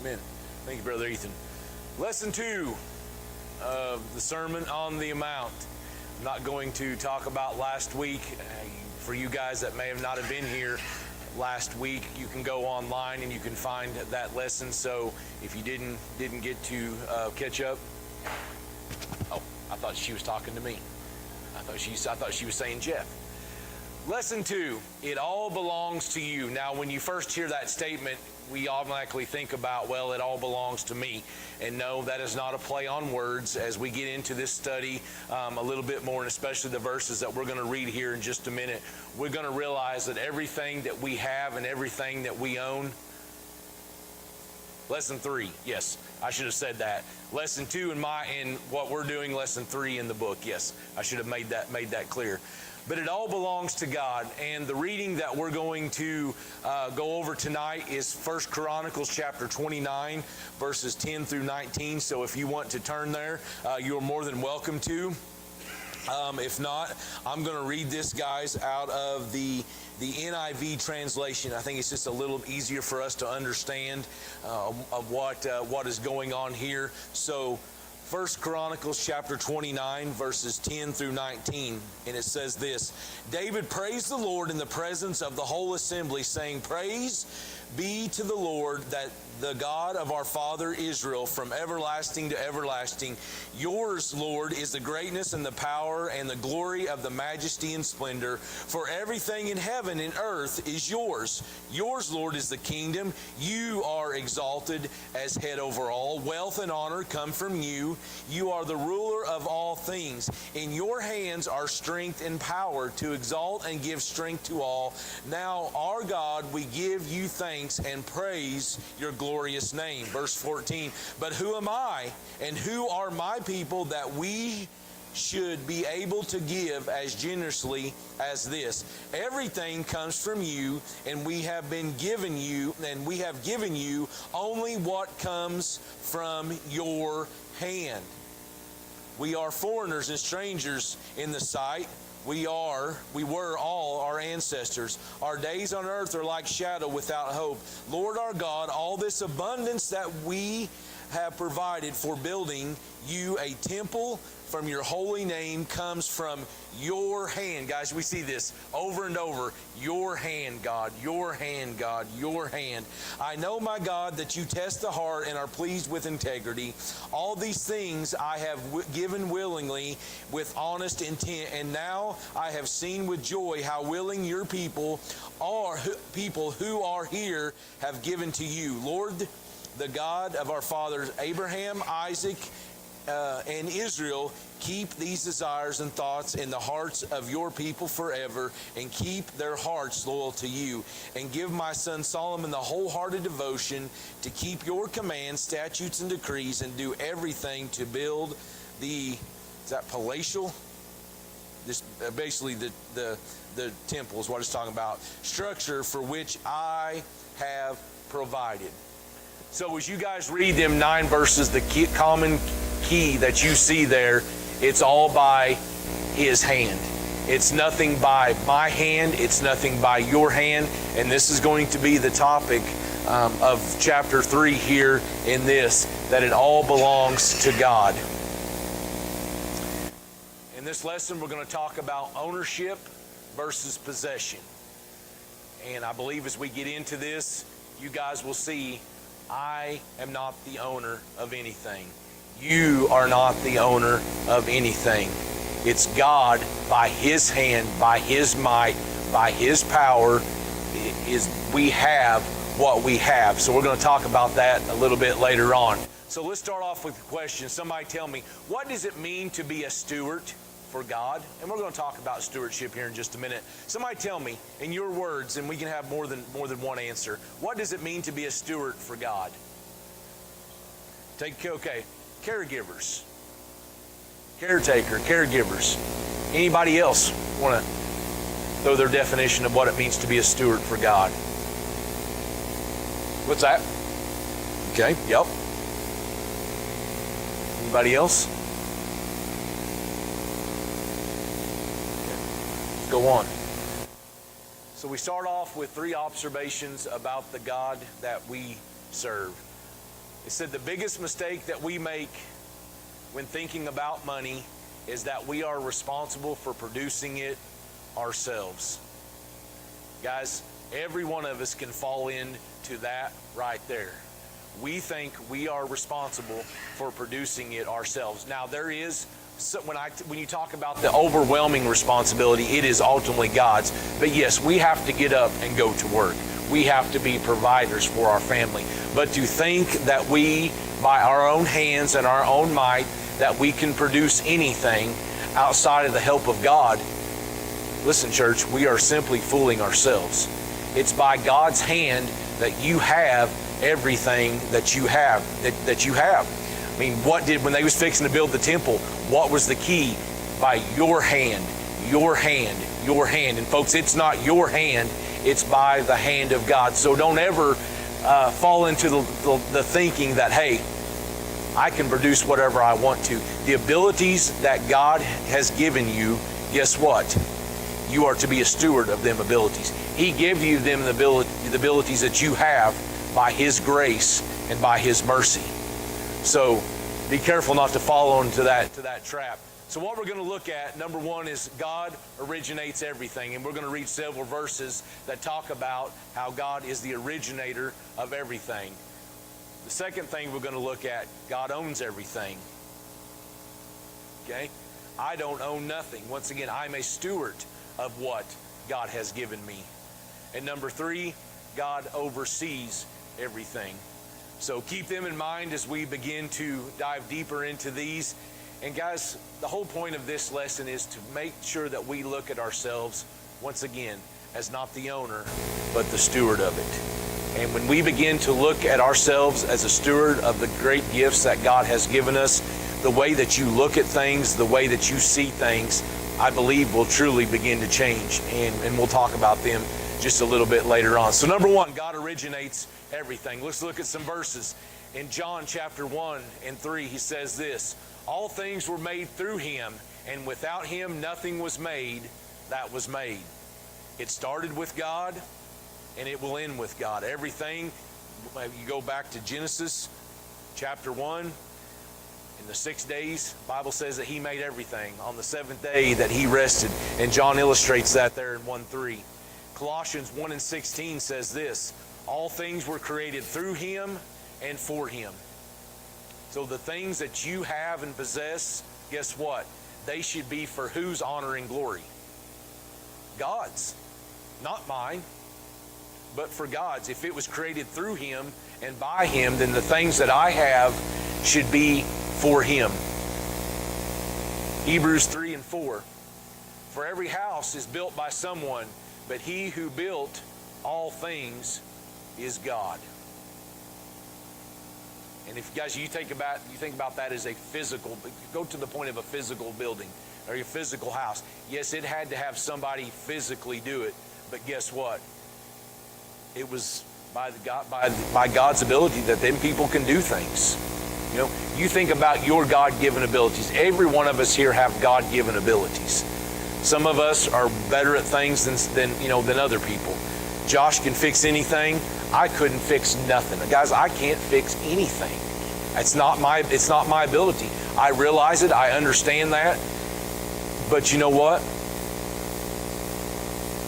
Amen. Thank you, Brother Ethan. Lesson 2 of the Sermon on the Mount. I'm not going to talk about last week. For you guys that may have not have been here last week, you can go online and you can find that lesson. So if you didn't get to catch up, oh, I thought she was talking to me. I thought she was saying Jeff. Lesson 2, it all belongs to you. Now, when you first hear that statement, we automatically think about, well, it all belongs to me. And no, that is not a play on words. As we get into this study a little bit more, and especially the verses that we're going to read here in just a minute, we're going to realize that everything that we have and everything that we own. Lesson 3, yes, I should have said that. Lesson 2 in what we're doing, lesson 3 in the book. Yes, I should have made that clear. But it all belongs to God. And the reading that we're going to go over tonight is 1 Chronicles chapter 29, verses 10 through 19. So if you want to turn there, you're more than welcome to. If not, I'm going to read this, guys, out of the NIV translation. I think it's just a little easier for us to understand of what is going on here. So 1 Chronicles chapter 29, verses 10 through 19, and it says this: David praised the Lord in the presence of the whole assembly, saying, Praise be to the Lord, that the God of our father Israel, from everlasting to everlasting. Yours, Lord, is the greatness and the power and the glory of the majesty and splendor. For everything in heaven and earth is yours. Yours, Lord, is the kingdom. You are exalted as head over all. Wealth and honor come from you. You are the ruler of all things. In your hands are strength and power to exalt and give strength to all. Now, our God, we give you thanks and praise your glorious name. Verse 14, but who am I and who are my people that we should be able to give as generously as this? Everything comes from you, and we have given you only what comes from your hand. We are foreigners and strangers in the sight. We were all our ancestors. Our days on earth are like shadow without hope. Lord our God, all this abundance that we have provided for building you a temple from your holy name comes from your hand. Guys, we see this over and over. Your hand, God, your hand, God, your hand. I know, my God, that you test the heart and are pleased with integrity. All these things I have given willingly with honest intent, and now I have seen with joy how willing your people who are here have given to you. Lord, the God of our fathers Abraham, Isaac, and Israel, keep these desires and thoughts in the hearts of your people forever, and keep their hearts loyal to you. And give my son Solomon the wholehearted devotion to keep your commands, statutes, and decrees, and do everything to build is that palatial? This basically the temple is what it's talking about. Structure for which I have provided. So as you guys read them 9 verses, the common key that you see there, it's all by His hand. It's nothing by my hand. It's nothing by your hand. And this is going to be the topic of chapter 3 here in this, that it all belongs to God. In this lesson, we're going to talk about ownership versus possession. And I believe as we get into this, you guys will see I am not the owner of anything. You are not the owner of anything. It's God, by His hand, by His might, by His power, we have what we have. So we're going to talk about that a little bit later on. So let's start off with a question. Somebody tell me, what does it mean to be a steward for God? And we're going to talk about stewardship here in just a minute. Somebody tell me, in your words, and we can have more than one answer, what does it mean to be a steward for God? Okay, caregivers, caretaker, caregivers. Anybody else want to throw their definition of what it means to be a steward for God? What's that? Okay, yep. Anybody else? Go on. So we start off with 3 observations about the God that we serve. It said the biggest mistake that we make when thinking about money is that we are responsible for producing it ourselves. Guys, every one of us can fall into that right there. We think we are responsible for producing it ourselves. Now, there is, when you talk about the overwhelming responsibility, it is ultimately God's. But yes, we have to get up and go to work. We have to be providers for our family. But to think that we, by our own hands and our own might, that we can produce anything outside of the help of God, listen, church, we are simply fooling ourselves. It's by God's hand that you have everything that you have. That you have. I mean, when they was fixing to build the temple, what was the key? By your hand, your hand, your hand. And folks, it's not your hand, it's by the hand of God. So don't ever fall into the thinking that, hey, I can produce whatever I want to. The abilities that God has given you, guess what? You are to be a steward of them abilities. He gave you them the abilities that you have by His grace and by His mercy. So be careful not to fall into that trap. So what we're going to look at, number one, is God originates everything. And we're going to read several verses that talk about how God is the originator of everything. The second thing we're going to look at, God owns everything. Okay? I don't own nothing. Once again, I'm a steward of what God has given me. And number three, God oversees everything. So keep them in mind as we begin to dive deeper into these. And guys, the whole point of this lesson is to make sure that we look at ourselves, once again, as not the owner, but the steward of it. And when we begin to look at ourselves as a steward of the great gifts that God has given us, the way that you look at things, the way that you see things, I believe will truly begin to change. And we'll talk about them just a little bit later on. So number one, God originates everything. Let's look at some verses. In John chapter 1 and 3, he says this, all things were made through Him, and without Him nothing was made that was made. It started with God, and it will end with God. Everything, you go back to Genesis chapter 1, in the 6 days, the Bible says that He made everything. On the seventh day that He rested, and John illustrates that there in 1:3. Colossians 1 and 16 says this, all things were created through Him and for Him. So the things that you have and possess, guess what? They should be for whose honor and glory? God's. Not mine, but for God's. If it was created through Him and by Him, then the things that I have should be for Him. Hebrews 3 and 4. For every house is built by someone, but He who built all things is God. And if guys, you think about that as a physical, go to the point of a physical building or a physical house. Yes, it had to have somebody physically do it, but guess what? It was by God's ability that them people can do things. You know, you think about your God-given abilities. Every one of us here have God-given abilities. Some of us are better at things than other people. Josh can fix anything. I couldn't fix nothing. Guys, I can't fix anything. It's not my ability. I realize it. I understand that. But you know what?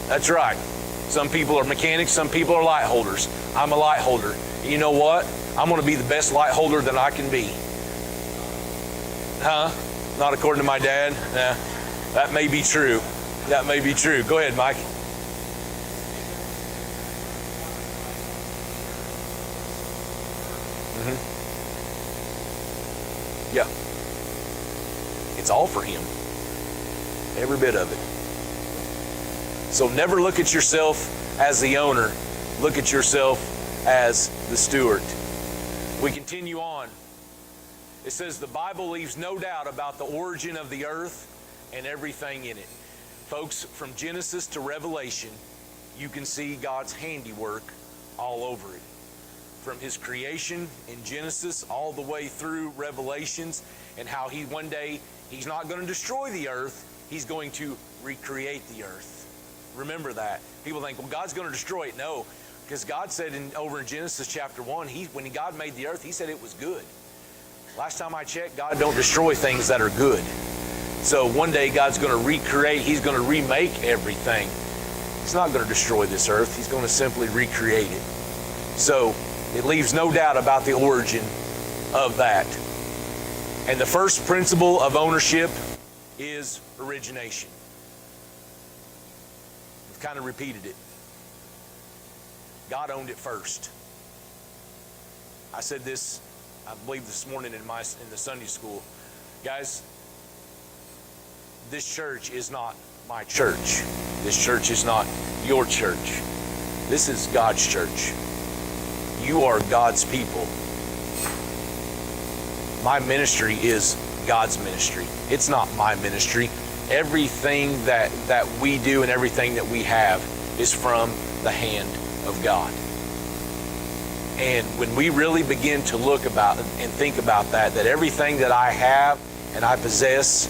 That's right. Some people are mechanics. Some people are light holders. I'm a light holder. You know what? I'm going to be the best light holder that I can be. Huh? Not according to my dad? Nah. That may be true. That may be true. Go ahead, Mike. Yeah. It's all for Him. Every bit of it. So never look at yourself as the owner. Look at yourself as the steward. We continue on. It says the Bible leaves no doubt about the origin of the earth and everything in it. Folks, from Genesis to Revelation, you can see God's handiwork all over it. From His creation in Genesis all the way through Revelations, and how He one day, He's not going to destroy the earth, He's going to recreate the earth. Remember that. People think, well, God's going to destroy it. No. Because God said over in Genesis chapter 1, when God made the earth, he said it was good. Last time I checked, God don't destroy things that are good. So one day God's going to recreate, he's going to remake everything. He's not going to destroy this earth. He's going to simply recreate it. So it leaves no doubt about the origin of that. And the first principle of ownership is origination. We've kind of repeated it. God owned it first. I said this, I believe this morning in the Sunday school. Guys, this church is not my church. This church is not your church. This is God's church. You are God's people. My ministry is God's ministry. It's not my ministry. Everything that we do and everything that we have is from the hand of God. And when we really begin to look about and think about that everything that I have and I possess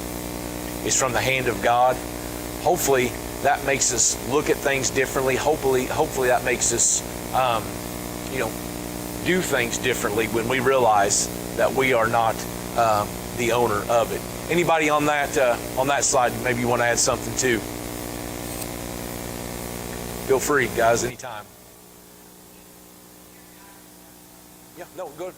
is from the hand of God, hopefully that makes us look at things differently. Hopefully that makes us, do things differently when we realize that we are not the owner of it. Anybody on that slide, maybe you want to add something too? Feel free, guys, anytime. Yeah, no, go ahead.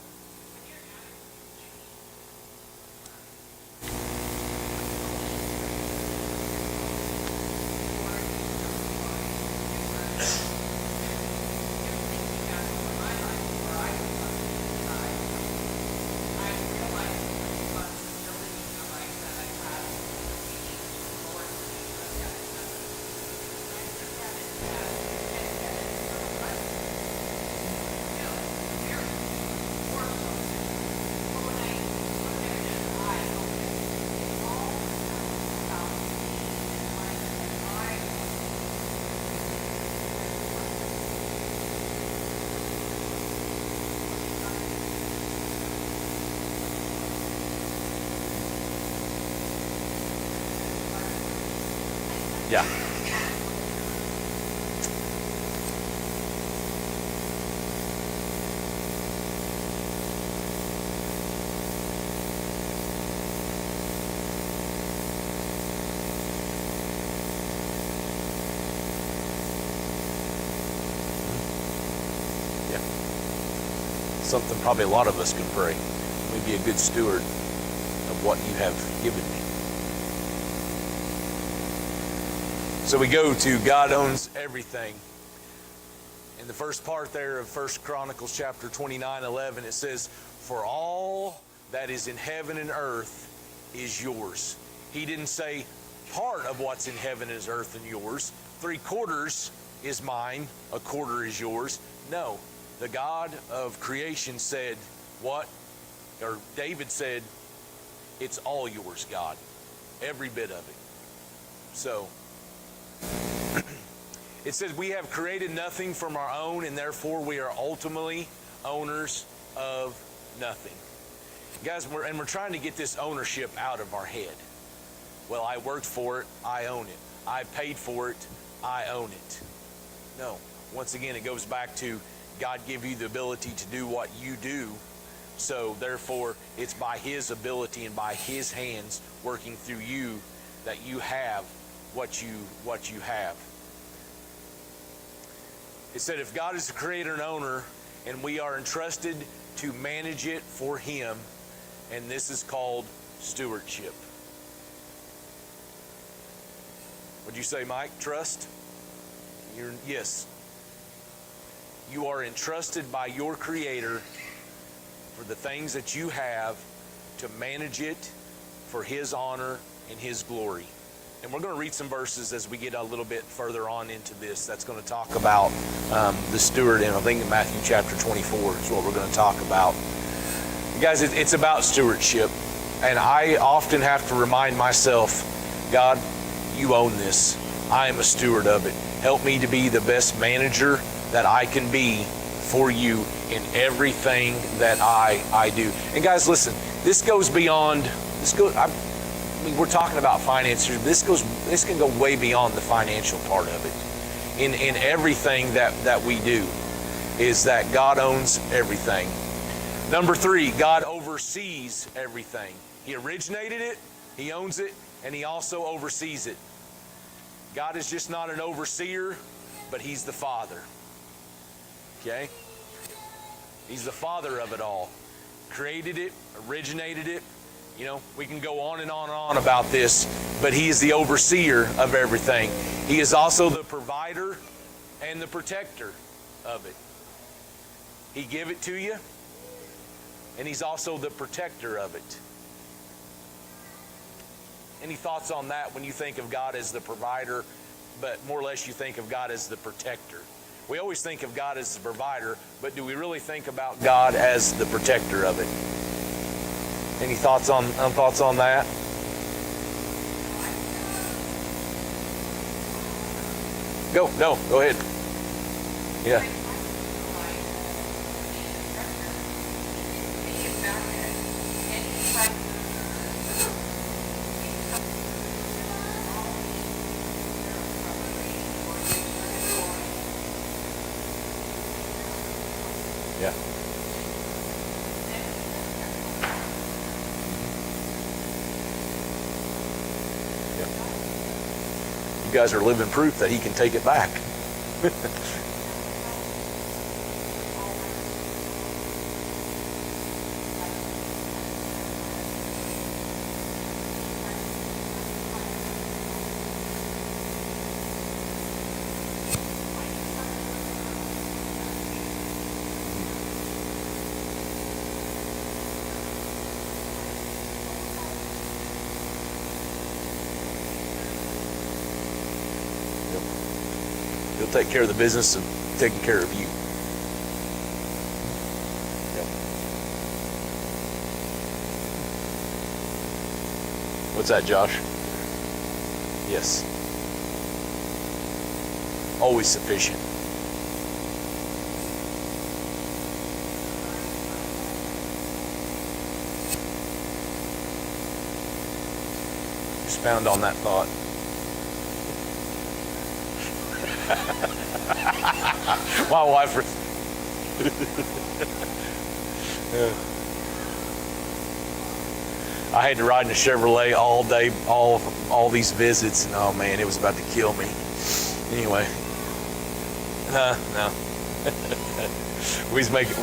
Yeah. Yeah. Something probably a lot of us could pray. Let me be a good steward of what you have given me. So we go to God owns everything. In the first part there of 1 Chronicles chapter 29:11, it says, "For all that is in heaven and earth is yours." He didn't say part of what's in heaven is earth and yours. 3/4 is mine, 1/4 is yours. No, the God of creation said what? Or David said, "It's all yours, God." Every bit of it. So it says we have created nothing from our own, and therefore we are ultimately owners of nothing. Guys, we're trying to get this ownership out of our head. Well, I worked for it, I own it. I paid for it, I own it. No. Once again, it goes back to God give you the ability to do what you do, so therefore it's by His ability and by His hands working through you that you have what you have. It said if God is the creator and owner and we are entrusted to manage it for Him, and this is called stewardship. What'd you say, Mike? Trust? Yes. You are entrusted by your Creator for the things that you have to manage it for His honor and His glory. And we're going to read some verses as we get a little bit further on into this. That's going to talk about the steward, and I think in Matthew chapter 24 is what we're going to talk about. Guys, it's about stewardship. And I often have to remind myself, God, you own this. I am a steward of it. Help me to be the best manager that I can be for you in everything that I do. And guys, listen, this goes beyond, we're talking about finances. This can go way beyond the financial part of it. In everything that we do. is that God owns everything. Number 3, God oversees everything. He originated it, He owns it, and He also oversees it. God is just not an overseer, but He's the Father. Okay? He's the Father of it all. Created it, originated it. You know, we can go on and on and on about this, but He is the overseer of everything. He is also the provider and the protector of it. He give it to you, and He's also the protector of it. Any thoughts on that when you think of God as the provider, but more or less you think of God as the protector? We always think of God as the provider, but do we really think about God as the protector of it? Any thoughts on that? Go ahead. Yeah. Yeah. You guys are living proof that He can take it back. He'll take care of the business of taking care of you. Yep. What's that, Josh? Yes. Always sufficient. Expound on that thought. My wife. I had to ride in a Chevrolet all day, all these visits, and oh man, it was about to kill me. Anyway, no, we just make it.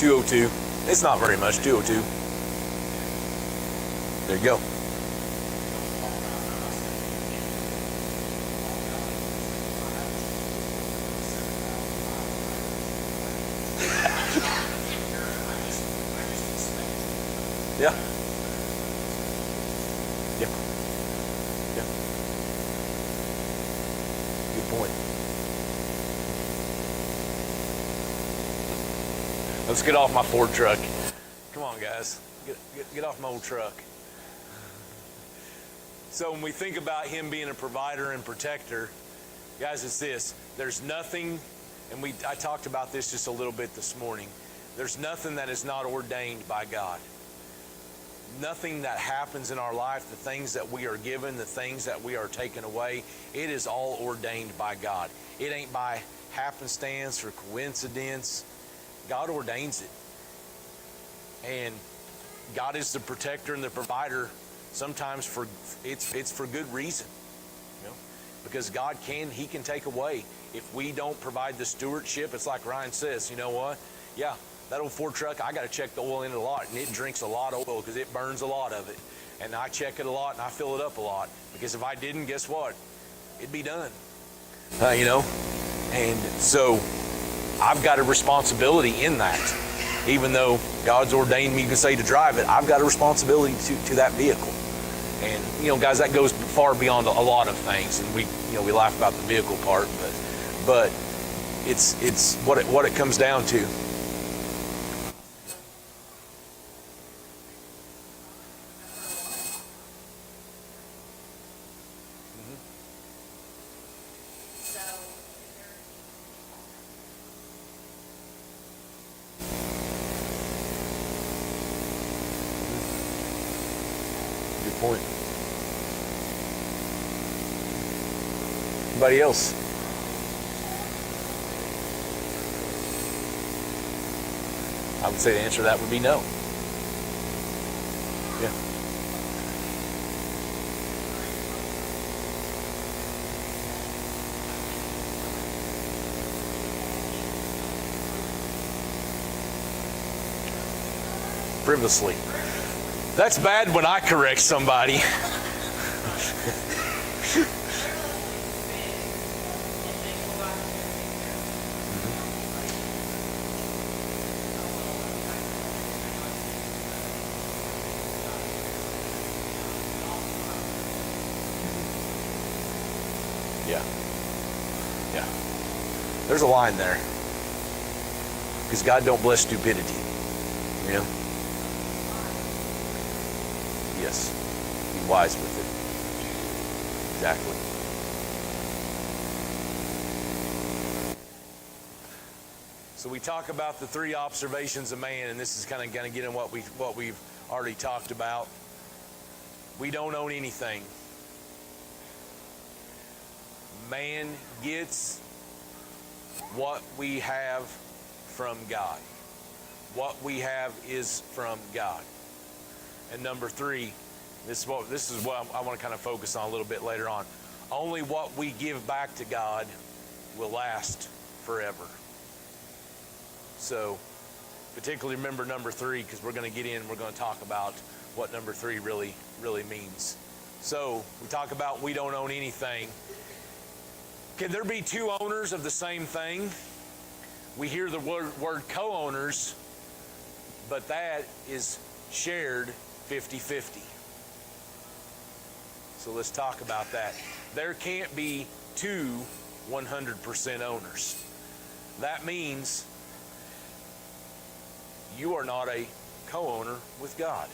$202. It's not very much. $202. There you go. Yeah. Yeah. Yeah. Good point. Let's get off my Ford truck. Come on, guys. Get off my old truck. So when we think about Him being a provider and protector, guys, it's this. There's nothing, and I talked about this just a little bit this morning. There's nothing that is not ordained by God. Nothing that happens in our life, the things that we are given, the things that we are taken away, it is all ordained by God. It ain't by happenstance or coincidence. God ordains it. And God is the protector and the provider, sometimes it's for good reason. You know? Because God He can take away. If we don't provide the stewardship, it's like Ryan says, you know what? Yeah, that old Ford truck, I got to check the oil in it a lot, and it drinks a lot of oil because it burns a lot of it. And I check it a lot and I fill it up a lot, because if I didn't, guess what? It'd be done. You know? And so I've got a responsibility in that. Even though God's ordained me, you can say, to drive it, I've got a responsibility to that vehicle. And, you know, guys, that goes far beyond a lot of things. And we laugh about the vehicle part, but it's what it comes down to. point. Anybody else? I would say the answer to that would be no. Yeah. Frivolously. That's bad when I correct somebody. Yeah. Yeah. There's a line there. Because God don't bless stupidity. Yeah. Yes. Be wise with it. Exactly. So we talk about the three observations of man, and this is kind of going to get in what we've already talked about. We don't own anything. Man gets what we have from God. What we have is from God. And number three, this is what I want to kind of focus on a little bit later on. Only what we give back to God will last forever. So, particularly remember number three, because we're going to get in, we're going to talk about what number three really means. So, we talk about we don't own anything. Can there be two owners of the same thing? We hear the word co-owners, but that is shared 50-50. So let's talk about that. There can't be two 100% owners. That means you are not a co-owner with God.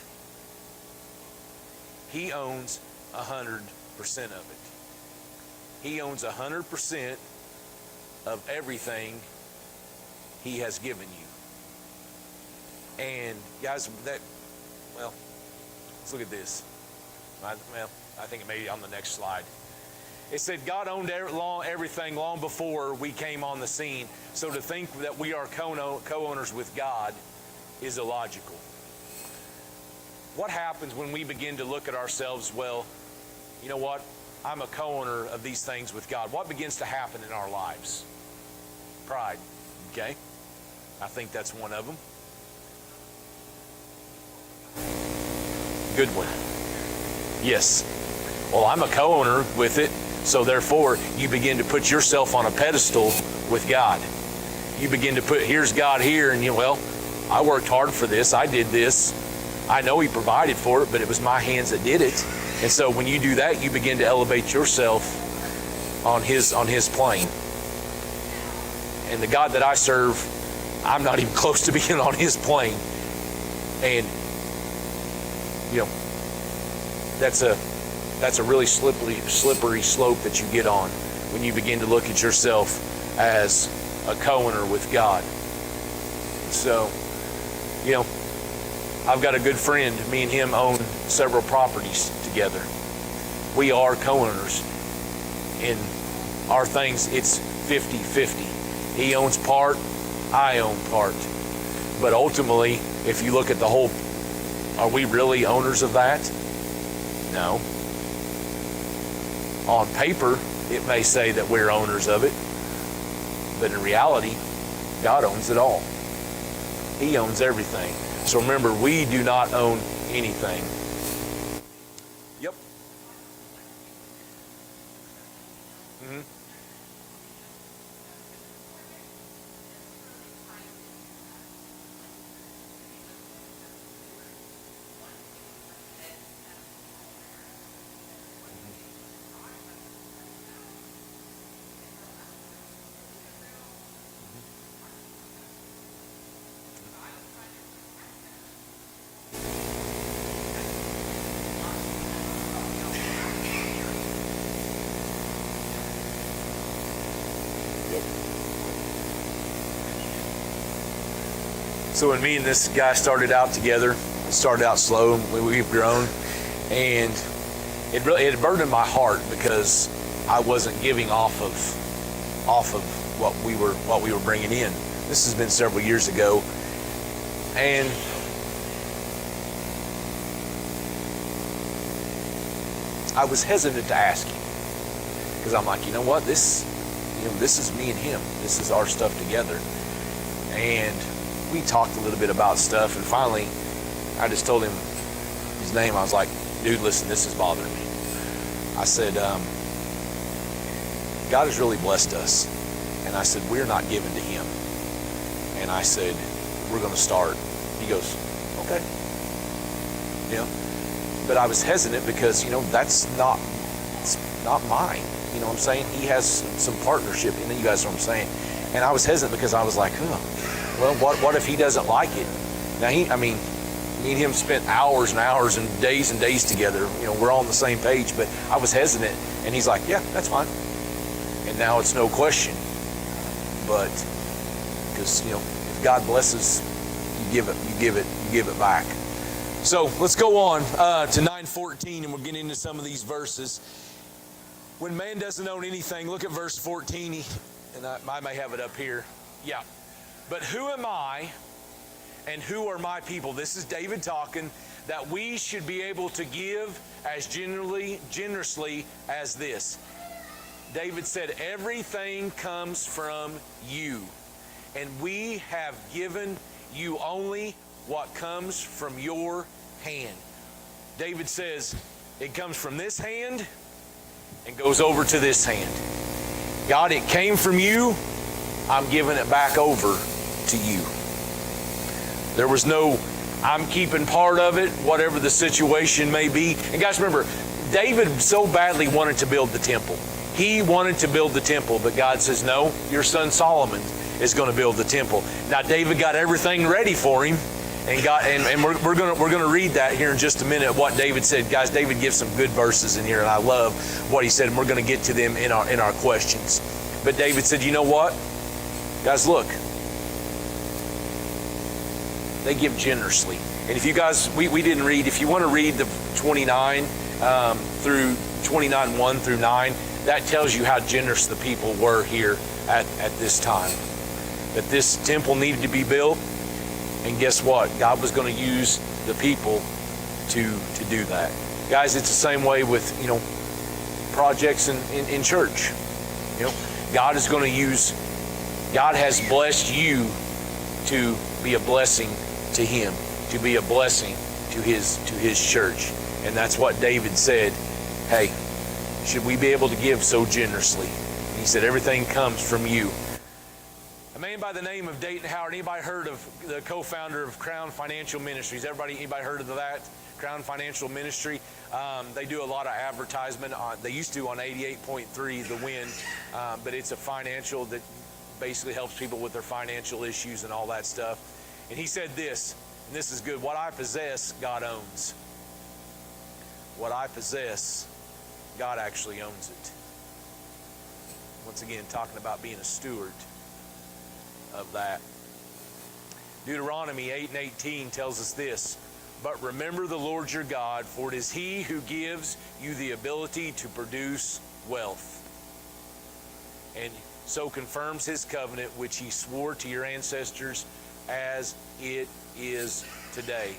He owns 100% of it. He owns 100% of everything He has given you. And guys, let's look at this. I think it may be on the next slide. It said God owned everything long before we came on the scene. So to think that we are co-owners with God is illogical. What happens when we begin to look at ourselves, well, you know what? I'm a co-owner of these things with God. What begins to happen in our lives? Pride, okay? I think that's one of them. Good one. Yes. Well, I'm a co-owner with it, so therefore you begin to put yourself on a pedestal with God. You begin to put, here's God here, and I worked hard for this. I did this. I know He provided for it, but it was my hands that did it. And so when you do that, you begin to elevate yourself on His plane. And the God that I serve, I'm not even close to being on His plane. And that's a really slippery slope that you get on when you begin to look at yourself as a co-owner with God. So, I've got a good friend. Me and him own several properties together. We are co-owners in our things. It's 50-50. He owns part, I own part. But ultimately, if you look at the whole, are we really owners of that? No. On paper, it may say that we're owners of it, but in reality, God owns it all. He owns everything. So remember, we do not own anything. Yep. Mm-hmm. So when me and this guy started out together, it started out slow, we've grown, And it burdened my heart because I wasn't giving off of what we were bringing in. This has been several years ago, and I was hesitant to ask him because I'm like, you know what, this is me and him. This is our stuff together. And we talked a little bit about stuff, and finally, I just told him his name. I was like, dude, listen, this is bothering me. I said, God has really blessed us. And I said, we're not giving to him. And I said, we're going to start. He goes, okay. But I was hesitant because, it's not mine. You know what I'm saying? He has some partnership, and you guys know what I'm saying. And I was hesitant because I was like, well, what if he doesn't like it? Now, me and him spent hours and hours and days together. We're all on the same page, but I was hesitant, and he's like, yeah, that's fine. And now it's no question. But because, if God blesses, you give it back. So let's go on to 9:14, and we'll get into some of these verses. When man doesn't own anything, look at verse 14, and I may have it up here. Yeah. But who am I and who are my people? This is David talking, that we should be able to give as generously as this. David said, everything comes from you, and we have given you only what comes from your hand. David says, it comes from this hand and goes over to this hand. God, it came from you. I'm giving it back over to you. There was no, I'm keeping part of it, whatever the situation may be. And guys, remember, David so badly wanted to build the temple. He wanted to build the temple, but God says, no, your son Solomon is going to build the temple. Now, David got everything ready for him, and we're going to read that here in just a minute, what David said. Guys, David gives some good verses in here, and I love what he said, and we're going to get to them in our questions. But David said, you know what? Guys, look. They give generously. And if you guys, we didn't read, if you want to read the 29 through 29, 1 through 9, that tells you how generous the people were here at this time. That this temple needed to be built, and guess what? God was going to use the people to do that. Guys, it's the same way with, projects in church. God is going to use, God has blessed you to be a blessing to him, to be a blessing to his church. And that's what David said, hey, should we be able to give so generously? He said, everything comes from you. A man by the name of Dayton Howard. Anybody heard of the co-founder of Crown Financial Ministries? Anybody heard of that? Crown Financial Ministry. They do a lot of advertisement. They used to on 88.3 The Wind, but it's a financial that basically helps people with their financial issues and all that stuff. And he said this, and this is good, what I possess, God owns. What I possess, God actually owns it. Once again, talking about being a steward of that. Deuteronomy 8:18 tells us this, but remember the Lord your God, for it is he who gives you the ability to produce wealth, and so confirms his covenant which he swore to your ancestors as it is today.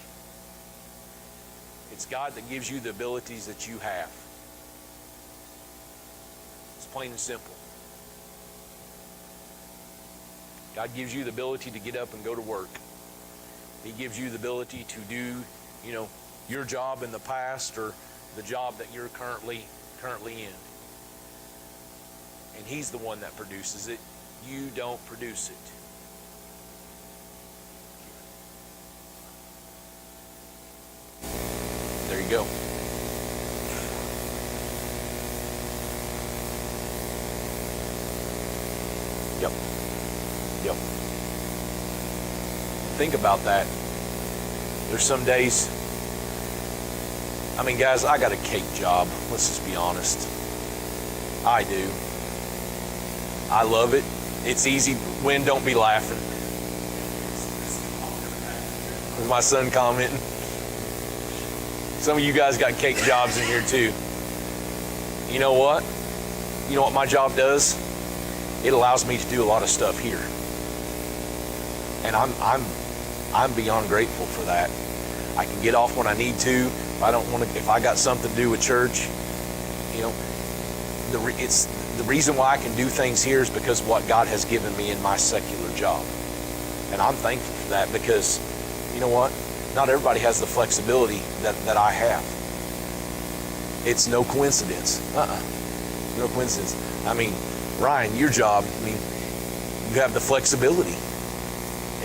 It's God that gives you the abilities that you have. It's plain and simple. God gives you the ability to get up and go to work. He gives you the ability to do, your job in the past or the job that you're currently in. And he's the one that produces it. You don't produce it. There you go. Yep. Think about that. There's some days, guys, I got a cake job. Let's just be honest. I do. I love it. It's easy. Win, don't be laughing. Was my son commenting? Some of you guys got cake jobs in here too. You know what? You know what my job does? It allows me to do a lot of stuff here. And I'm beyond grateful for that. I can get off when I need to. If I got something to do with church, you know, it's the reason why I can do things here is because of what God has given me in my secular job. And I'm thankful for that, because you know what? Not everybody has the flexibility that I have. It's no coincidence. No coincidence. I mean, Ryan, your job, I mean, you have the flexibility.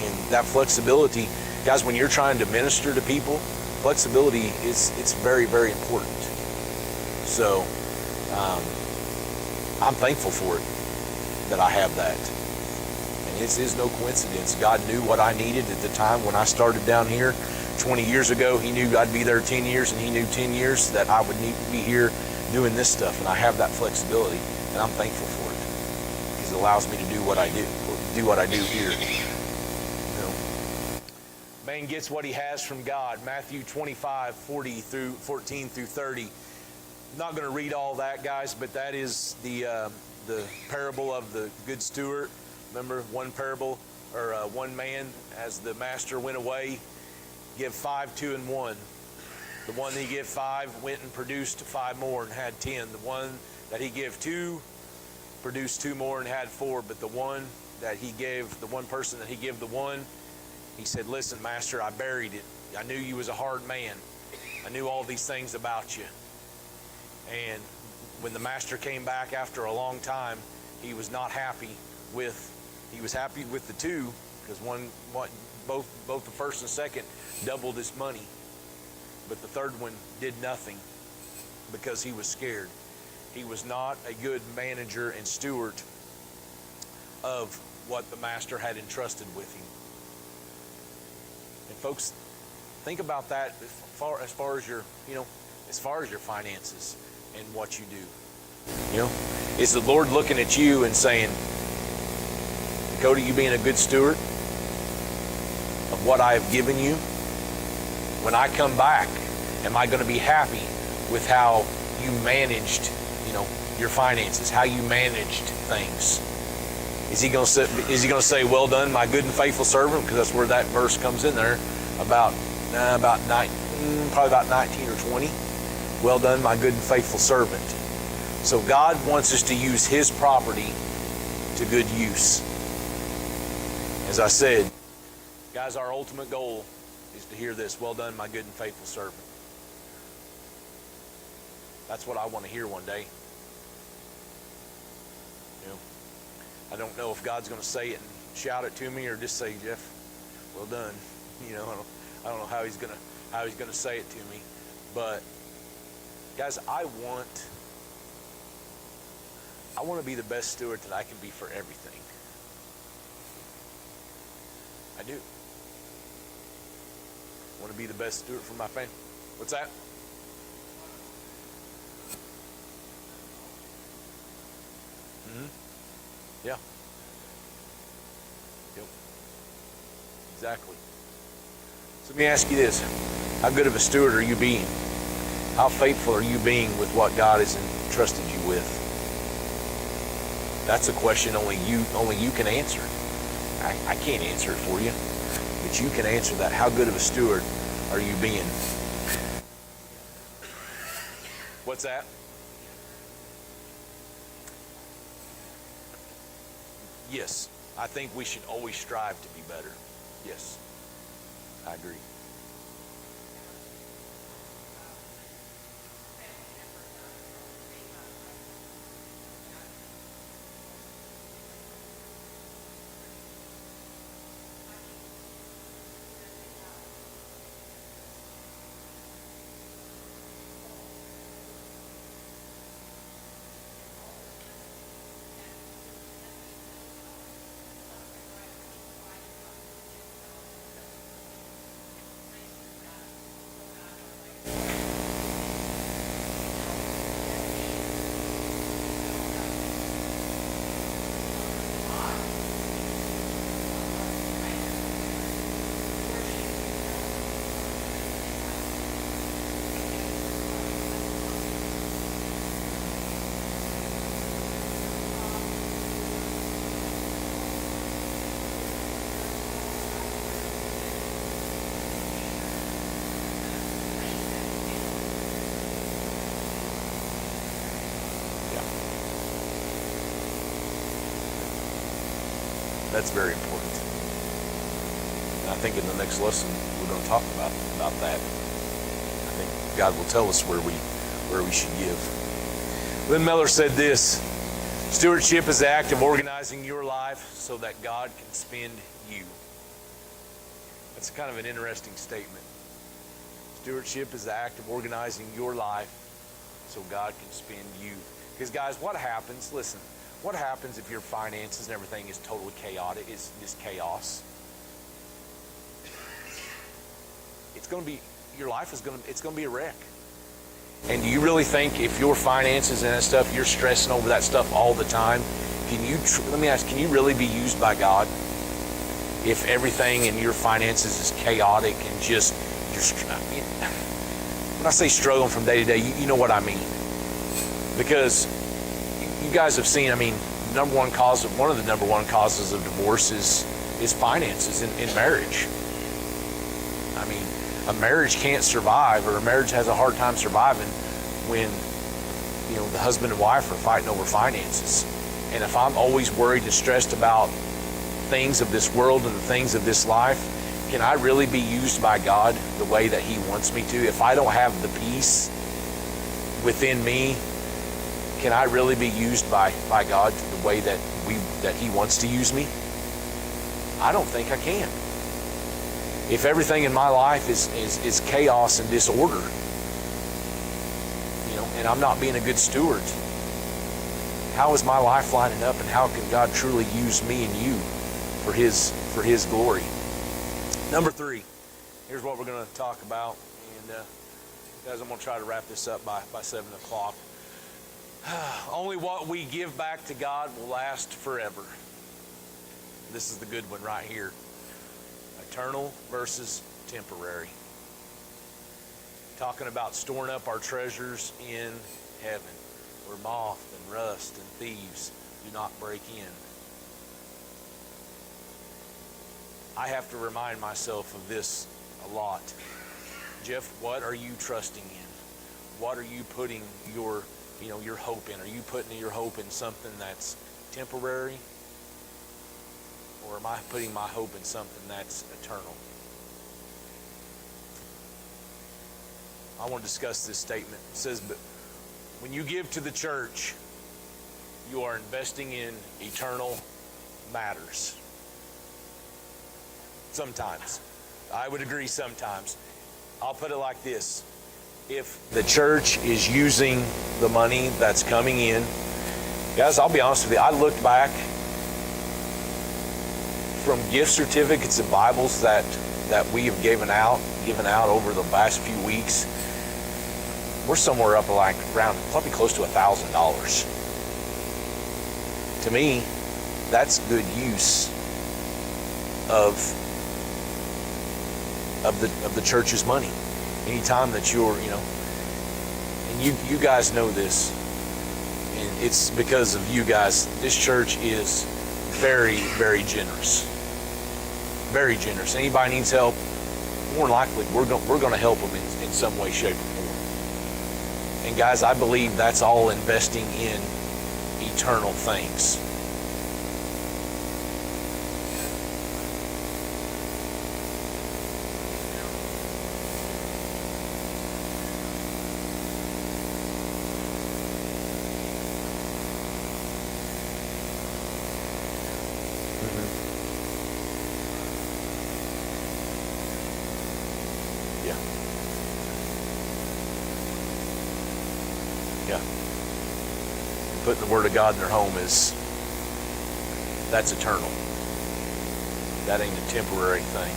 And that flexibility, guys, when you're trying to minister to people, flexibility it's very, very important. So I'm thankful for it, that I have that. And it is no coincidence. God knew what I needed at the time when I started down here 20 years ago. He knew I'd be there 10 years, and he knew 10 years that I would need to be here doing this stuff. And I have that flexibility, and I'm thankful for it, because it allows me to do what I do here. You know, man gets what he has from God. Matthew 25, 14 through 30. I'm not going to read all that, guys, but that is the parable of the good steward. Remember, one man, as the master went away, give 5, 2, and 1. The one that he gave 5 went and produced 5 more and had 10. The one that he gave 2 produced 2 more and had 4. But the one person that he gave the 1, he said, "Listen, master, I buried it. I knew you was a hard man. I knew all these things about you." And when the master came back after a long time, he was not happy with. He was happy with the 2, because both the first and second doubled his money, but the third one did nothing because he was scared. He was not a good manager and steward of what the master had entrusted with him. And folks, think about that as far as your finances and what you do. You know, is the Lord looking at you and saying, "Dakota, you being a good steward of what I have given you? When I come back, am I going to be happy with how you managed, your finances, how you managed things?" Is he going to say, "Well done, my good and faithful servant"? Because that's where that verse comes in there, probably about 19 or 20. "Well done, my good and faithful servant." So God wants us to use his property to good use. As I said, guys, our ultimate goal is to hear this: "Well done, my good and faithful servant." That's what I want to hear one day. I don't know if God's going to say it and shout it to me, or just say, "Jeff, well done." I don't know how he's going to say it to me. But guys, I want to be the best steward that I can be for everything. I do. I want to be the best steward for my family. What's that? Yeah. Yep. Exactly. So let me ask you this: how good of a steward are you being? How faithful are you being with what God has entrusted you with? That's a question only you can answer. I can't answer it for you, but you can answer that. How good of a steward are you being? What's that? Yes, I think we should always strive to be better. Yes, I agree. That's very important. And I think in the next lesson we're going to talk about that. I think God will tell us where we should give. Lynn Miller said this: stewardship is the act of organizing your life so that God can spend you. That's kind of an interesting statement. Stewardship is the act of organizing your life so God can spend you. Because guys, what happens? Listen, what happens if your finances and everything is totally chaotic? It's just chaos. It's going to be, your life is going to be a wreck. And do you really think if your finances and that stuff, you're stressing over that stuff all the time, let me ask, can you really be used by God if everything in your finances is chaotic and just, when I say struggling from day to day, you know what I mean. Because you guys have seen, one of the number one causes of divorce is finances in marriage. I mean, a marriage can't survive, or a marriage has a hard time surviving when, the husband and wife are fighting over finances. And if I'm always worried and stressed about things of this world and the things of this life, can I really be used by God the way that He wants me to? If I don't have the peace within me, can I really be used by God the way that He wants to use me? I don't think I can. If everything in my life is chaos and disorder, and I'm not being a good steward, how is my life lining up, and how can God truly use me and you for His glory? Number 3, here's what we're going to talk about, and guys, I'm going to try to wrap this up by 7 o'clock. Only what we give back to God will last forever. This is the good one right here. Eternal versus temporary. Talking about storing up our treasures in heaven, where moth and rust and thieves do not break in. I have to remind myself of this a lot. Jeff, what are you trusting in? What are you putting your hope in? Are you putting your hope in something that's temporary? Or am I putting my hope in something that's eternal? I want to discuss this statement. It says, but when you give to the church, you are investing in eternal matters. Sometimes. I would agree sometimes. I'll put it like this. If the church is using the money that's coming in, guys, I'll be honest with you, I looked back from gift certificates and Bibles that we have given out over the last few weeks. We're somewhere up like around probably close to $1,000. To me, that's good use of the church's money. Anytime that you're, and you guys know this, and it's because of you guys, this church is very, very generous. Very generous. Anybody needs help, more than likely we're going to help them in some way, shape, or form. And guys, I believe that's all investing in eternal things. Putting the Word of God in their home that's eternal. That ain't a temporary thing.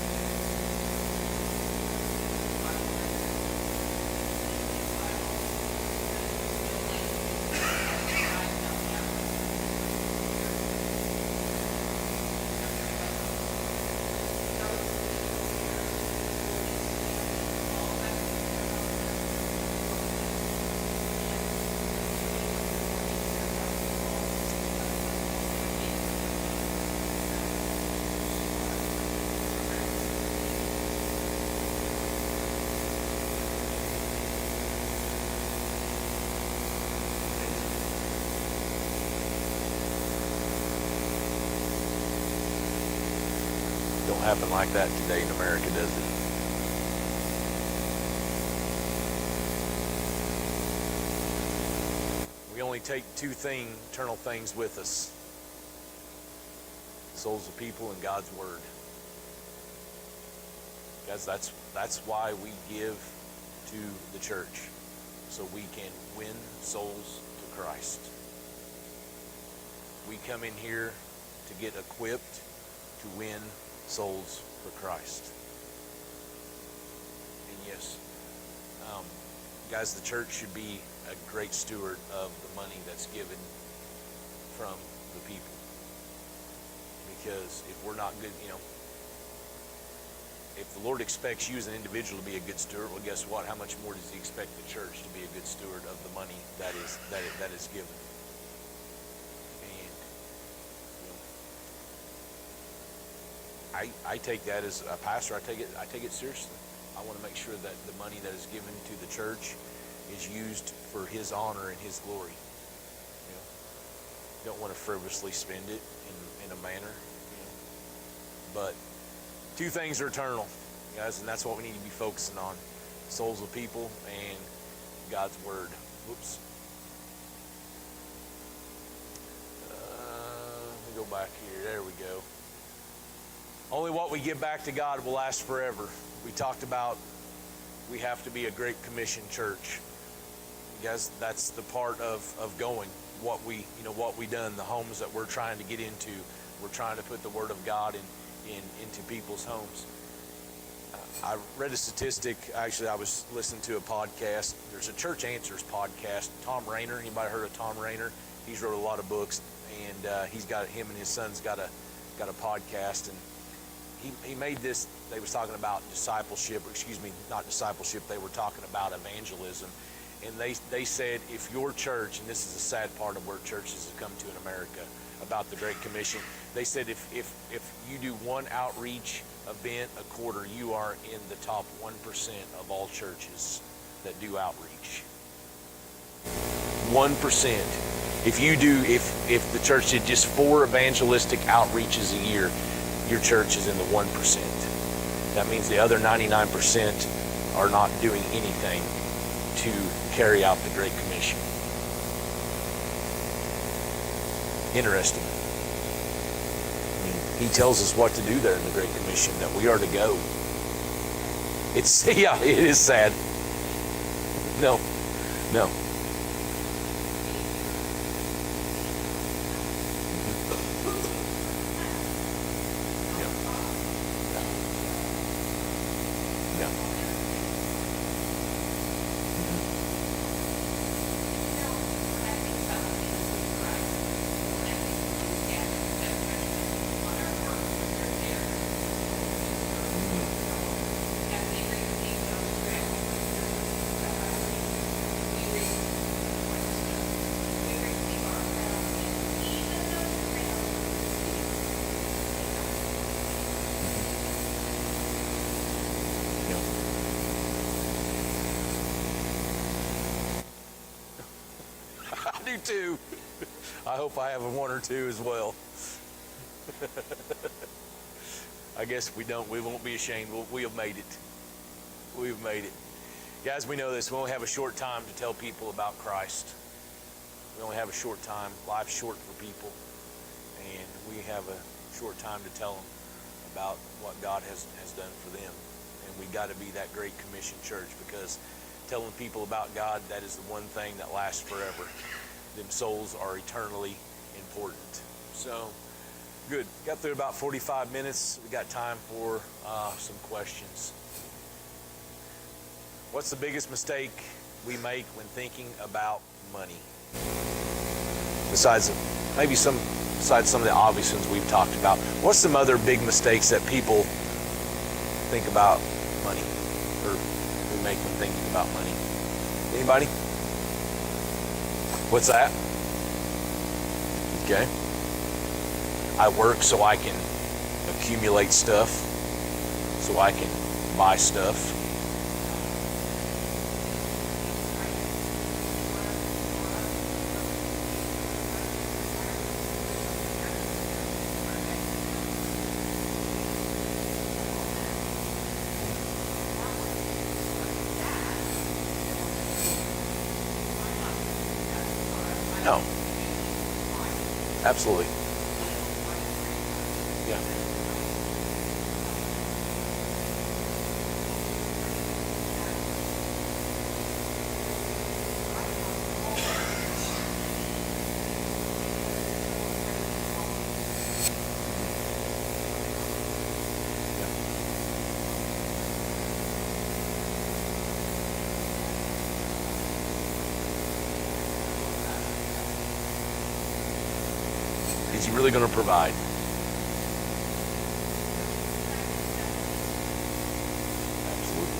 happen like that today in America, does it? We only take two eternal things with us: souls of people and God's Word. Guys, that's why we give to the church, so we can win souls to Christ. We come in here to get equipped to win souls for Christ. And yes, guys, the church should be a great steward of the money that's given from the people. Because if we're not good, if the Lord expects you as an individual to be a good steward, well, guess what? How much more does He expect the church to be a good steward of the money that is given? And I take that as a pastor. I take it seriously. I want to make sure that the money that is given to the church is used for His honor and His glory. Don't want to frivolously spend it in a manner. But two things are eternal, guys, and that's what we need to be focusing on: souls of people and God's Word. Whoops. Let me go back here. There we go. Only what we give back to God will last forever. We talked about we have to be a Great Commission church. Guys, that's the part of going. What we done, the homes that we're trying to get into. We're trying to put the Word of God into people's homes. I read a statistic. Actually, I was listening to a podcast. There's a Church Answers podcast. Tom Rainer. Anybody heard of Tom Rainer? He's wrote a lot of books, and him and his son's got a podcast, and he made this. They was talking about discipleship. Not discipleship. They were talking about evangelism, and they said if your church, and this is a sad part of where churches have come to in America about the Great Commission. They said if you do one outreach event a quarter, you are in the top 1% of all churches that do outreach. 1%. If the church did just 4 evangelistic outreaches a year, your church is in the 1%. That means the other 99% are not doing anything to carry out the Great Commission. Interesting. He tells us what to do there in the Great Commission, that we are to go. It is sad. No. I do too. I hope I have one or two as well. I guess if we don't, we won't be ashamed. We have made it. We've made it. Guys, we know this. We only have a short time to tell people about Christ. We only have a short time. Life's short for people. And we have a short time to tell them about what God has done for them. And we got to be that Great Commission church, because telling people about God, that is the one thing that lasts forever. Them souls are eternally important. So, good. Got through about 45 minutes. We got time for some questions. What's the biggest mistake we make when thinking about money? Besides some of the obvious ones we've talked about, what's some other big mistakes that people think about money, or we make when thinking about money? Anybody? What's that? Okay. I work so I can accumulate stuff, so I can buy stuff. No. Absolutely. Yeah. Is he really going to provide? Absolutely.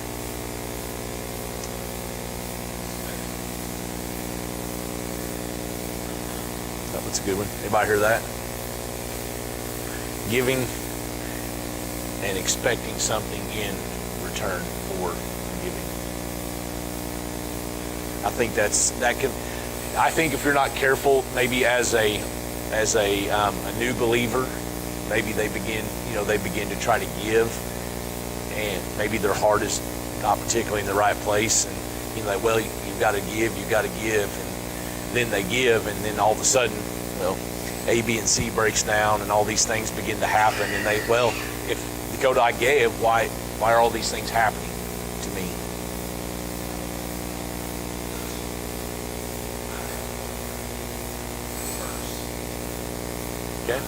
That's a good one. Anybody hear that? Giving and expecting something in return for giving. I think I think if you're not careful, maybe as a new believer, maybe they begin to try to give, and maybe their heart is not particularly in the right place, and like, well, you've got to give, and then they give, and then all of a sudden, well, A, B, and C breaks down, and all these things begin to happen, and if Dakota, I gave, why are all these things happening to me? Okay.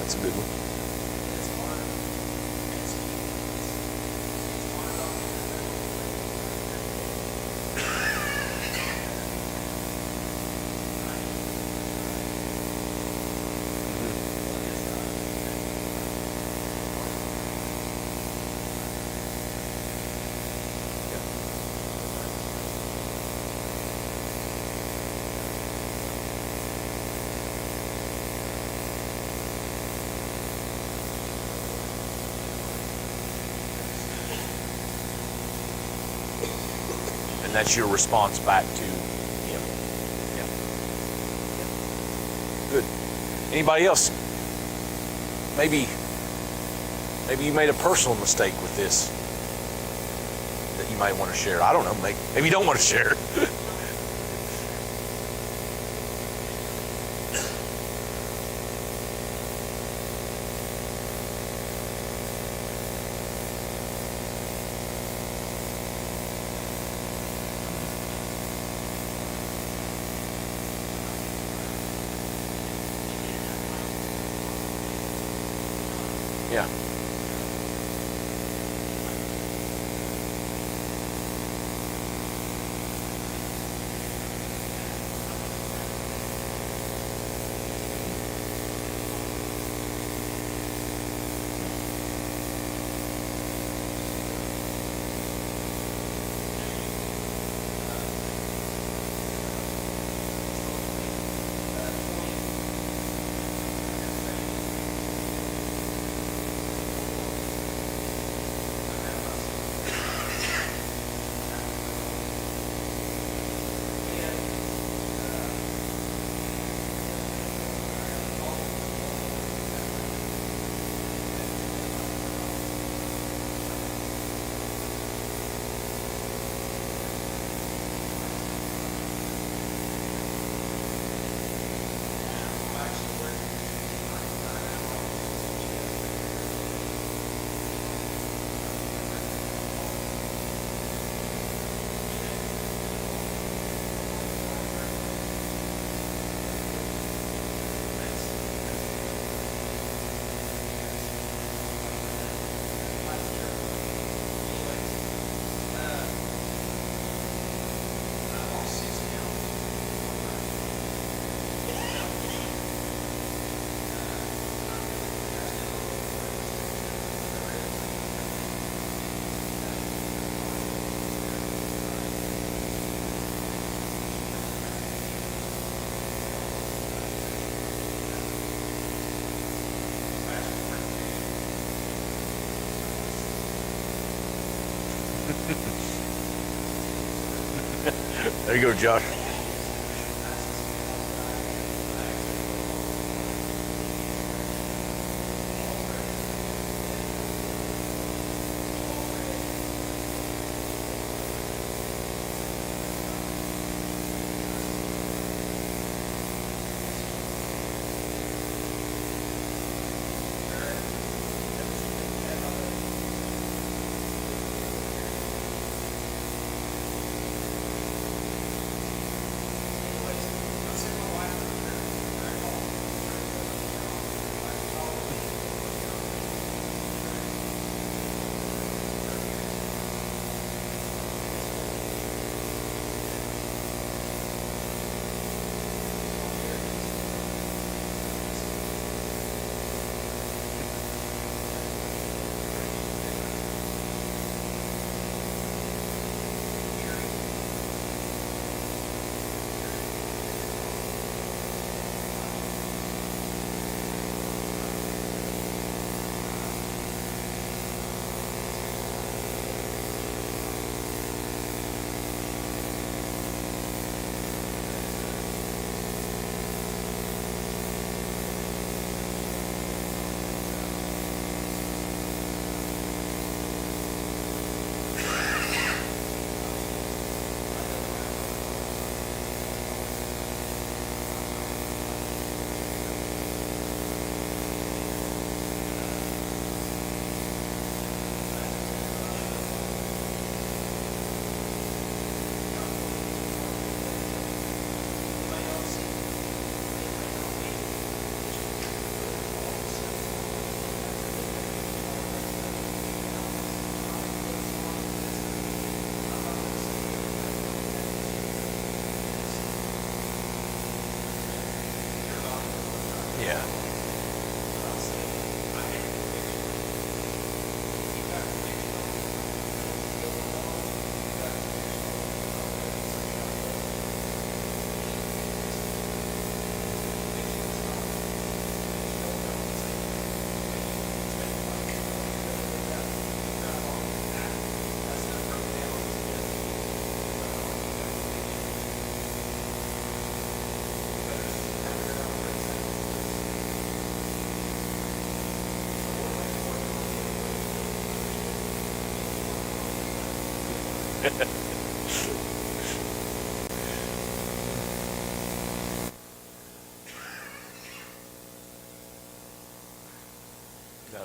That's a good one. And that's your response back to him. Yeah. Yeah. Good. Anybody else? Maybe you made a personal mistake with this that you might want to share. I don't know. Maybe you don't want to share. Yeah. There you go, Josh. Yeah. No.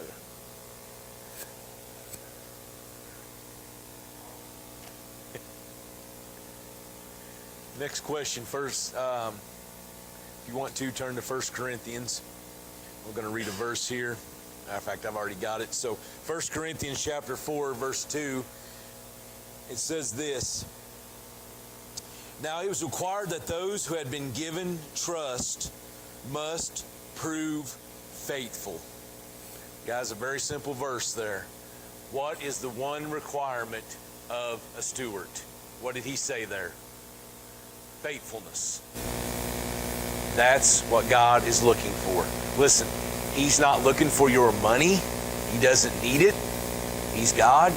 Next question. First, if you want to, turn to 1 Corinthians. We're going to read a verse here. Matter of fact, I've already got it. So 1 Corinthians chapter 4, verse 2, it says this. Now it was required that those who had been given trust must prove faithful. Guys, a very simple verse there. What is the one requirement of a steward? What did he say there? Faithfulness. That's what God is looking for. Listen, He's not looking for your money. He doesn't need it. He's God.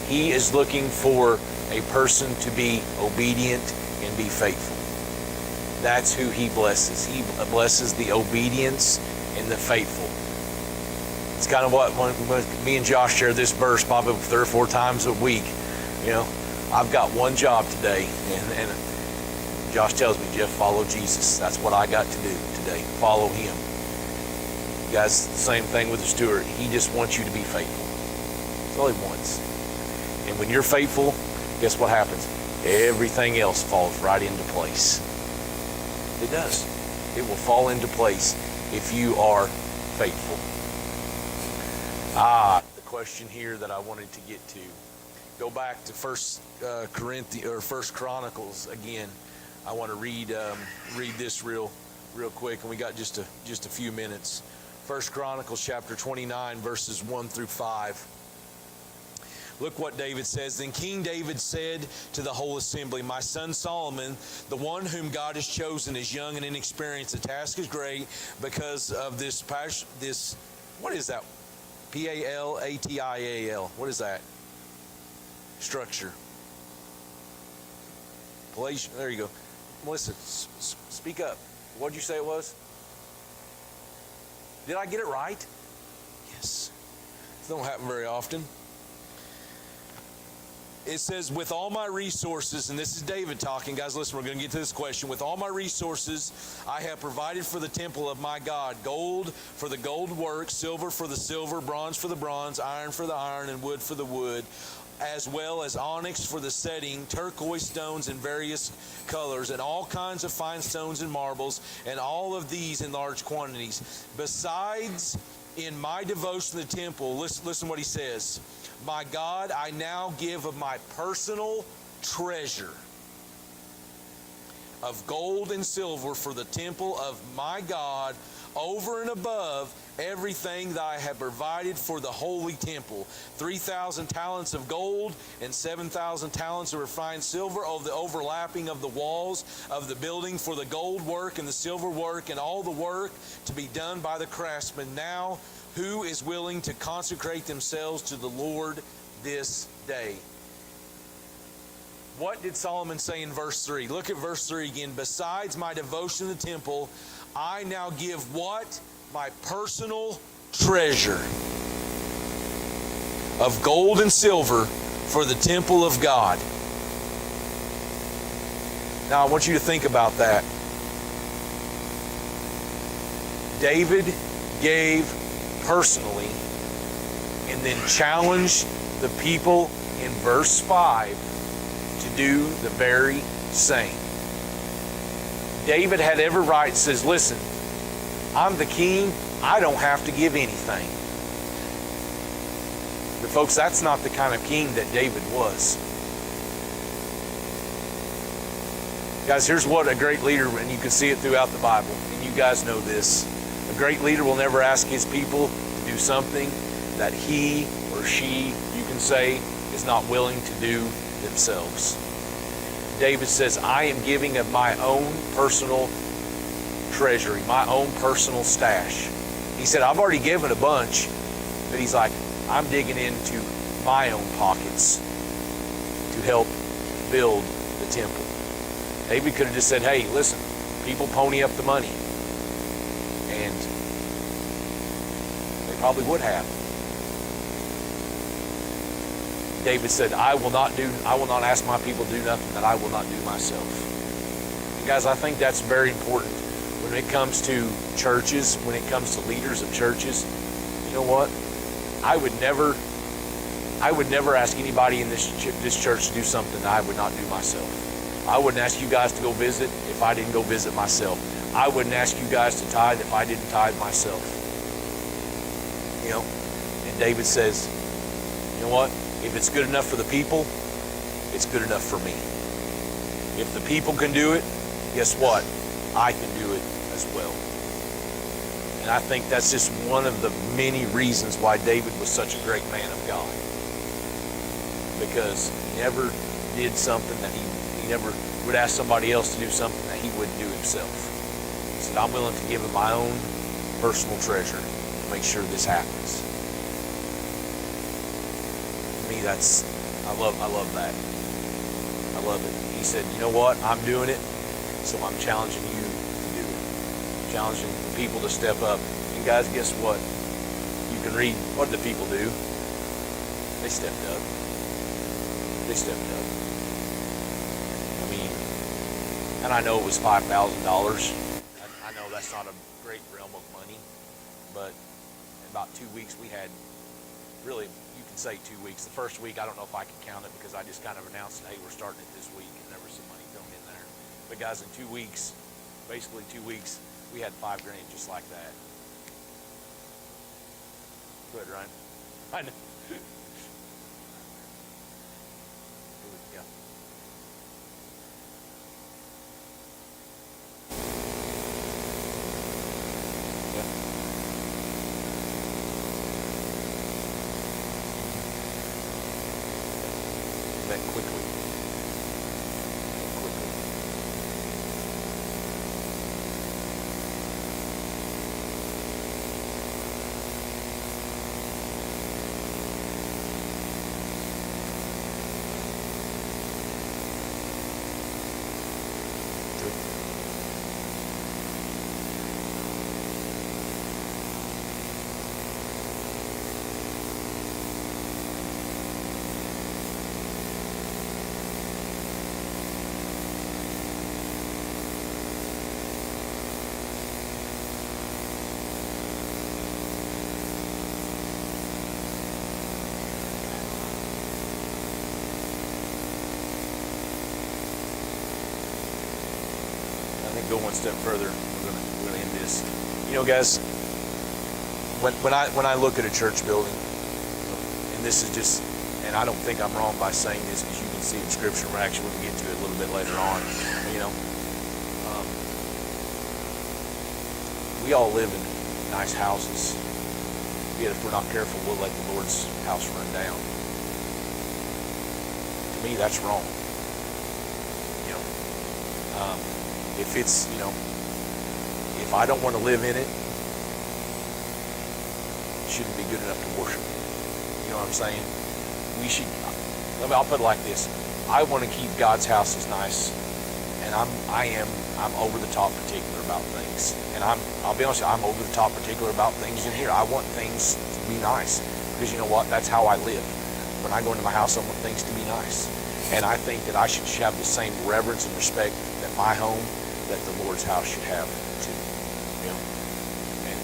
He is looking for a person to be obedient and be faithful. That's who He blesses. He blesses the obedience and the faithful. It's kind of what when me and Josh share this verse probably 3 or 4 times a week. You know, I've got one job today, and Josh tells me, Jeff, follow Jesus. That's what I got to do today. Follow Him. You guys, the same thing with the steward. He just wants you to be faithful. That's all He wants. And when you're faithful, guess what happens? Everything else falls right into place. It does. It will fall into place if you are faithful. The question here that I wanted to get to. Go back to 1 Corinthians or 1 Chronicles again. I want to read this real quick, and we got just a few minutes. 1 Chronicles chapter 29, verses 1 through 5. Look what David says. Then King David said to the whole assembly, my son Solomon, the one whom God has chosen, is young and inexperienced. The task is great because of this, what is that? Palatial. What is that? Structure. Pelagian. There you go. Melissa, speak up. What did you say it was? Did I get it right? Yes. It don't happen very often. It says, with all my resources, and this is David talking. Guys, listen, we're going to get to this question. With all my resources, I have provided for the temple of my God gold for the gold work, silver for the silver, bronze for the bronze, iron for the iron, and wood for the wood, as well as onyx for the setting, turquoise stones in various colors, and all kinds of fine stones and marbles, and all of these in large quantities. Besides, in my devotion to the temple, listen what he says. My God, I now give of my personal treasure of gold and silver for the temple of my God, over and above everything that I have provided for the holy temple. 3,000 talents of gold and 7,000 talents of refined silver over the overlapping of the walls of the building for the gold work and the silver work and all the work to be done by the craftsmen. Now, who is willing to consecrate themselves to the Lord this day? What did Solomon say in verse 3? Look at verse 3 again. Besides my devotion to the temple, I now give what? My personal treasure of gold and silver for the temple of God. Now I want you to think about that. David gave personally and then challenged the people in verse 5 to do the very same. David had every right, says, listen, I'm the king, I don't have to give anything. But folks, that's not the kind of king that David was. Guys, here's what a great leader, and you can see it throughout the Bible, and you guys know this. A great leader will never ask his people to do something that he or she, you can say, is not willing to do themselves. David says, I am giving of my own personal treasury, my own personal stash. He said, I've already given a bunch, but he's like, I'm digging into my own pockets to help build the temple. David could have just said, hey, listen, people pony up the money. And they probably would have. David said, I will not ask my people to do nothing that I will not do myself. And guys, I think that's very important when it comes to churches, when it comes to leaders of churches. You know what? I would never ask anybody in this church to do something that I would not do myself. I wouldn't ask you guys to go visit if I didn't go visit myself. I wouldn't ask you guys to tithe if I didn't tithe myself. You know? And David says, you know what? If it's good enough for the people, it's good enough for me. If the people can do it, guess what? I can do it as well. And I think that's just one of the many reasons why David was such a great man of God. Because he never did something that he never would ask somebody else to do something that he wouldn't do himself. He said, I'm willing to give him my own personal treasure to make sure this happens. To me, I love that. I love it. He said, you know what? I'm doing it, so I'm challenging you to do it. Challenging the people to step up. And guys, guess what? You can read, what did the people do? They stepped up. They stepped up. I mean, and I know it was $5,000. I know that's not a great realm of money, but in about 2 weeks we had, really, you can say 2 weeks. The first week, I don't know if I can count it because I just kind of announced, hey, we're starting it this week, and there was some money thrown in there. But guys, in 2 weeks, basically 2 weeks, we had $5 grand just like that. Go ahead, Ryan. I know. Yeah. That quickly. go one step further. We're gonna end this. You know, guys, when I look at a church building, and this is just, and I don't think I'm wrong by saying this because you can see in Scripture. We're actually going to get to it a little bit later on. You know, we all live in nice houses. Yet if we're not careful, we'll let the Lord's house run down. To me, that's wrong. You know, if it's, you know, if I don't want to live in it, it shouldn't be good enough to worship. You know what I'm saying? We should. I'll put it like this: I want to keep God's houses nice, and I'm over the top particular about things. And I'll be honest with you, I'm over the top particular about things in here. I want things to be nice because you know what? That's how I live. When I go into my house, I want things to be nice. And I think that I should have the same reverence and respect that my home, that the Lord's house should have too. You know, and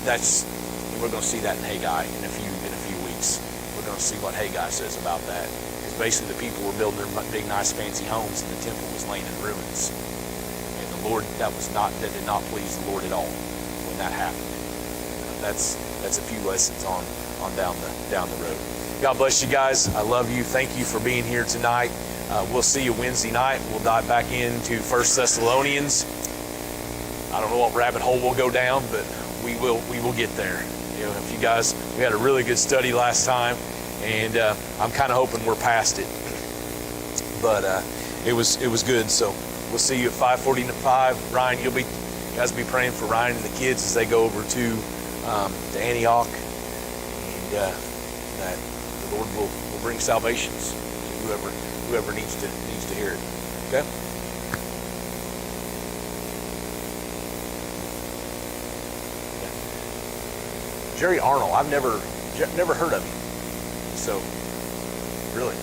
we're going to see that in Haggai in a few weeks. We're going to see what Haggai says about that. Because basically, the people were building their big, nice, fancy homes, and the temple was laying in ruins. Lord, that did not please the Lord at all when that happened. That's a few lessons on down the road. God bless you guys. I love you. Thank you for being here tonight. We'll see you Wednesday night. We'll dive back into 1 Thessalonians. I don't know what rabbit hole we'll go down, but we will get there. You know, if you guys, we had a really good study last time, and I'm kind of hoping we're past it. But it was good. So. We'll see you at 5:45. Ryan, you guys will be praying for Ryan and the kids as they go over to Antioch, and that the Lord will bring salvations to whoever needs to hear it. Okay. Yeah. Jerry Arnold, I've never heard of him. So, really.